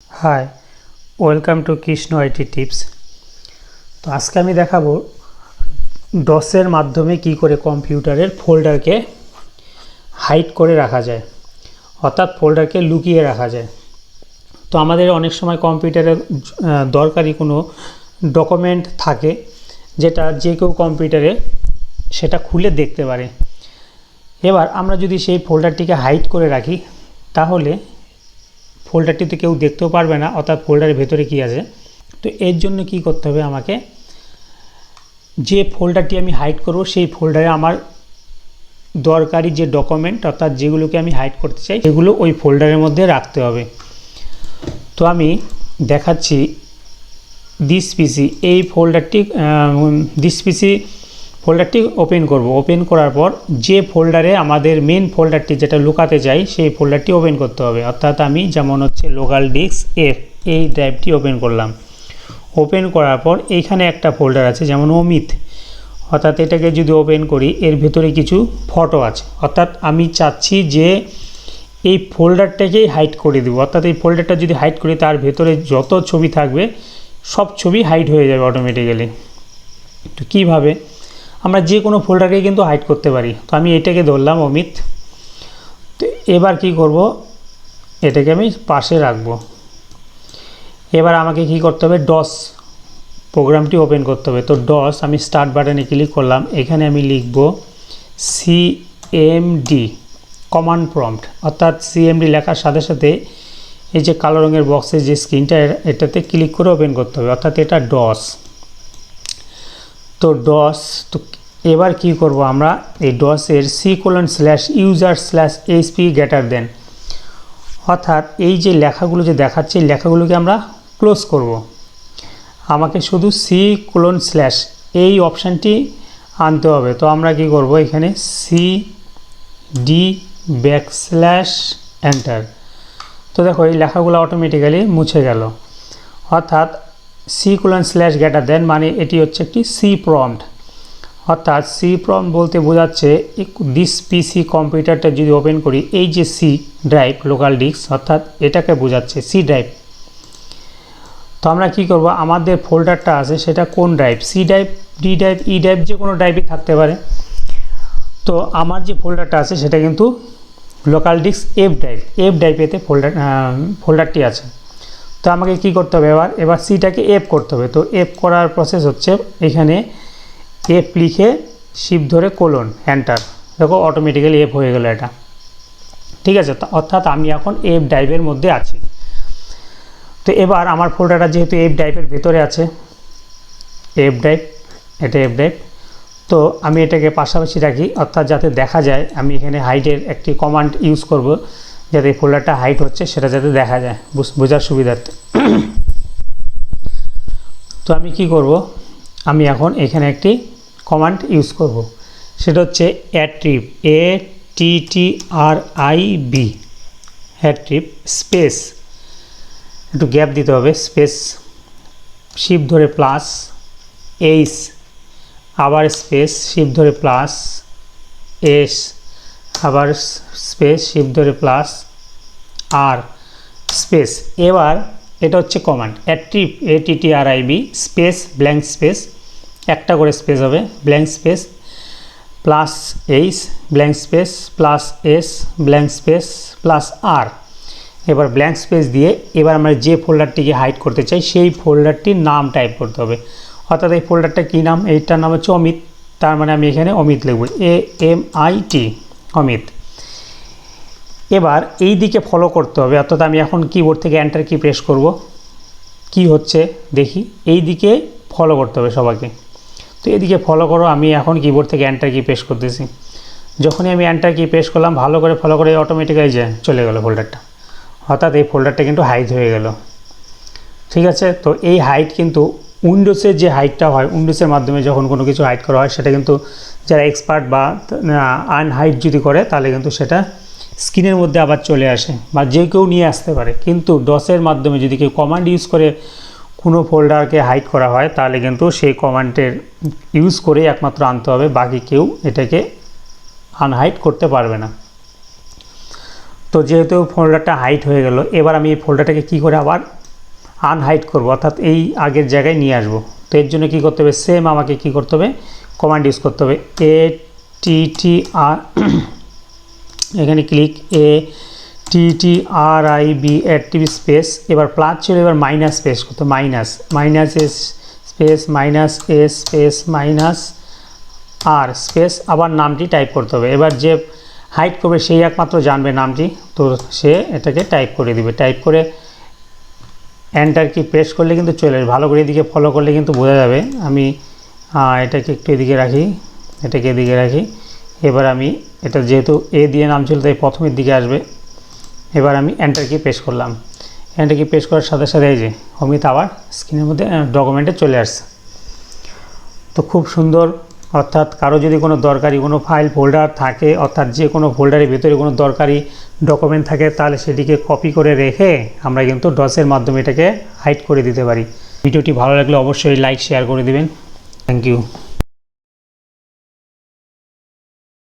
Hi welcome to Krishna IT tips. तो आज के देखाबो डसेर माध्यमे कि करे कम्पिউটারের फोल्डर के हाइड करे रखा जाए अर्थात फोल्डर के लुकिए रखा जाए। तो आमादेर अनेक समय कम्पिউটারের दरकारी कोनो डकुमेंट थाके जेटा जे केउ कम्पिউটারে सेटा खुले देखते पारे। एबार आमरा जोदि सेई फोल्डरटिके हाइड करे राखी ताहले फोल्डरটিতে কেউ দেখতেও পারবে না অর্থাৎ ফোল্ডারের ভেতরে কি আছে। তো এর জন্য কি করতে হবে, আমাকে যে ফোল্ডারটি আমি হাইড করব সেই ফোল্ডারে আমার দরকারি যে ডকুমেন্ট অর্থাৎ যেগুলোকে আমি হাইড করতে চাই সেগুলো ওই ফোল্ডারের মধ্যে রাখতে হবে। তো আমি দেখাচ্ছি দিস পিসি, এই ফোল্ডারটি फोल्डरটি ओपेन करब। ओपेन करार पर जे फोल्डरे आमादेर मेन फोल्डरटी जेटा लुकाते चाই সেই फोल्डरটি ओपेन करते হবে। अर्थात आमी जेमन होच्छे लोकल डिस्क एफ এই ड्राइवटी ओपेन करलाम। ओपेन करार पर এইখানে একটা फोल्डर আছে যেমন অমিত, अर्थात এটাকে যদি ओपेन करी एर ভেতরে কিছু ফটো আছে। अर्थात आमी চাচ্ছি যে এই फोल्डरটাকেই हाइड করে দিব। अर्थात এই फोल्डरটা যদি हाइड করি তার ভেতরে যত ছবি থাকবে সব ছবি হাইড হয়ে যাবে অটোমেটিক্যালি। তো কিভাবে আমরা যে কোনো ফোল্ডারকে কিন্তু হাইড করতে পারি। তো আমি এটাকে ধরলাম অমিত। তো এবার কি করব, এটাকে আমি পাশে রাখবো। এবার আমাকে কি করতে হবে, ডস প্রোগ্রামটি ওপেন করতে হবে। তো ডস আমি স্টার্ট বাটনে ক্লিক করলাম। এখানে আমি লিখব সিএমডি কমান্ড প্রম্পট। অর্থাৎ সিএমডি লেখার সাথে সাথে এই যে কালো রঙের বক্সের যে স্ক্রিনটা এটাতে ক্লিক করে ওপেন করতে হবে। অর্থাৎ এটা ডস। তো ডস তো এবার কি করব, আমরা এই ডসের C:/user/hp গ্রেটার দেন, অর্থাৎ এই যে লেখাগুলো যে দেখাচ্ছে এই লেখাগুলোকে আমরা ক্লোজ করব। আমাকে শুধু C:/ এই অপশানটি আনতে হবে। তো আমরা কি করব, এখানে cd\\enter। তো দেখো এই লেখাগুলো অটোমেটিক্যালি মুছে গেল। অর্থাৎ C:/ গ্রেটার দেন মানে এটি হচ্ছে একটি সি প্রম্পট। অর্থাৎ সি প্রম্পট বলতে বোঝাচ্ছে দিস পিসি কম্পিউটারটা যদি ওপেন করি এই যে সি ড্রাইভ লোকাল ডিস্ক অর্থাৎ এটাকে বোঝাচ্ছে সি ড্রাইভ। তো আমরা কি করব, আমাদের ফোল্ডারটা আছে সেটা কোন drive, C drive, D drive, E drive, যে কোনো ড্রাইভই থাকতে পারে। তো আমার যে ফোল্ডারটা আছে সেটা কিন্তু লোকাল ডিস্ক এফ ড্রাইভেতে ফোল্ডারটি আছে। তো আমাকে কি করতে হবে, এবার সিটাকে এফ করতে হবে। তো এফ করার প্রসেস হচ্ছে এখানে এফ লিখে শিফট ধরে কোলন এন্টার, দেখো অটোমেটিক্যালি এফ হয়ে গেল এটা। ঠিক আছে, অর্থাৎ আমি এখন এফ ড্রাইভের মধ্যে আছি। তো এবার আমার ফোল্ডারটা যেহেতু এফ ড্রাইভের ভেতরে আছে, এফ ড্রাইভ, এটা এফ ড্রাইভ। তো আমি এটাকে পাশাপাশি রাখি অর্থাৎ যাতে দেখা যায়। আমি এখানে হাইডের একটি কমান্ড ইউজ করব যাতে এই ফোল্ডারটা হাইড হচ্ছে সেটা যাতে দেখা যায় বোঝার সুবিধার্থে। তো আমি কি করব, আমি এখন এখানে একটি কমান্ড ইউজ করব, সেটা হচ্ছে অ্যাট্রিব, ATTRIB, অ্যাট্রিব স্পেস, একটু গ্যাপ দিতে হবে, স্পেস, শিফট ধরে প্লাস এইচ, আবার স্পেস, শিফট ধরে প্লাস এস, আবার স্পেস, শিফট ধরে প্লাস আর স্পেস। এবার এটা হচ্ছে command attrib ATTRIB space blank space, একটা করে স্পেস হবে, blank space plus H blank space plus S blank space plus R. এবার ব্ল্যাঙ্ক স্পেস দিয়ে এবার আমরা যে ফোল্ডারটিকে হাইড করতে চাই সেই ফোল্ডারটির নাম টাইপ করতে হবে। অর্থাৎ এই ফোল্ডারটা কী নাম, এইটার নাম হচ্ছে অমিত, তার মানে আমি এখানে অমিত লিখব, AMIT অমিত। এবার এই দিকে ফলো করতে হবে, অর্থাৎ আমি এখন কিবোর্ড থেকে এন্টার কি প্রেস করব, কি হচ্ছে দেখি, এই দিকে ফলো করতে হবে সবাইকে। তো এইদিকে ফলো করো, আমি এখন কিবোর্ড থেকে এন্টার কি প্রেস করতেছি। যখনই আমি এন্টার কি প্রেস করলাম ভালো করে ফলো করে অটোমেটিক্যালি যায় চলে গেল ফোল্ডারটা, অর্থাৎ এই ফোল্ডারটা কিন্তু হাইড হয়ে গেল। ঠিক আছে, তো এই হাইড কিন্তু উইন্ডোজের যে হাইডটা হয়, উইন্ডোজের মাধ্যমে যখন কোনো কিছু হাইড করা হয় সেটা কিন্তু যারা এক্সপার্ট বা আনহাইড যদি করে তাহলে কিন্তু সেটা স্ক্রিনের মধ্যে আবার চলে আসে বা যে কেউ নিয়ে আসতে পারে। কিন্তু ডসের মাধ্যমে যদি কেউ কমান্ড ইউজ করে কোনো ফোল্ডারকে হাইড করা হয় তাহলে কিন্তু সেই কমান্ডের ইউজ করেই একমাত্র আনতে হবে, বাকি কেউ এটাকে আনহাইড করতে পারবে না। তো যেহেতু ফোল্ডারটা হাইড হয়ে গেল, এবার আমি এই ফোল্ডারটাকে কী করে আবার আনহাইড করব, অর্থাৎ এই আগের জায়গায় নিয়ে আসব। তো এর জন্য কী করতে হবে, সেম আমাকে কী করতে হবে, কমান্ড ইউজ করতে হবে, ATTR এখানে ক্লিক ATTRIB ATTB স্পেস, এবার প্লাস ছিল, এবার মাইনাস স্পেস করতে, minus S space minus S space minus R space, আবার নামটি টাইপ করতে হবে। এবার যে হাইড করবে সেই একমাত্র জানবে নামটি, তো সে এটাকে টাইপ করে দিবে। টাইপ করে এন্টার কি প্রেস করলে কিন্তু চলে আসবে। ভালো করে এদিকে ফলো করলে কিন্তু বোঝা যাবে। আমি এটাকে একটু এদিকে রাখি, এটাকে এদিকে রাখি। এবার আমি এটা যেহেতু এ দিয়ে নাম ছিল তাই প্রথমের দিকে আসবে। এবার আমি এন্টার কি প্রেস করলাম। এন্টার কি প্রেস করার সাথে সাথে এই যে অমিত আবার স্ক্রিনের মধ্যে ডকুমেন্টে চলে আসছে। তো খুব সুন্দর। অর্থাৎ কারো যদি কোনো দরকারি কোনো ফাইল ফোল্ডার থাকে, অর্থাৎ যে কোনো ফোল্ডারের ভিতরে কোনো দরকারি ডকুমেন্ট থাকে, তাহলে সেটিকে কপি করে রেখে আমরা কিন্তু ডসের মাধ্যমে এটাকে হাইড করে দিতে পারি। ভিডিওটি ভালো লাগলে অবশ্যই লাইক শেয়ার করে দিবেন। Thank you.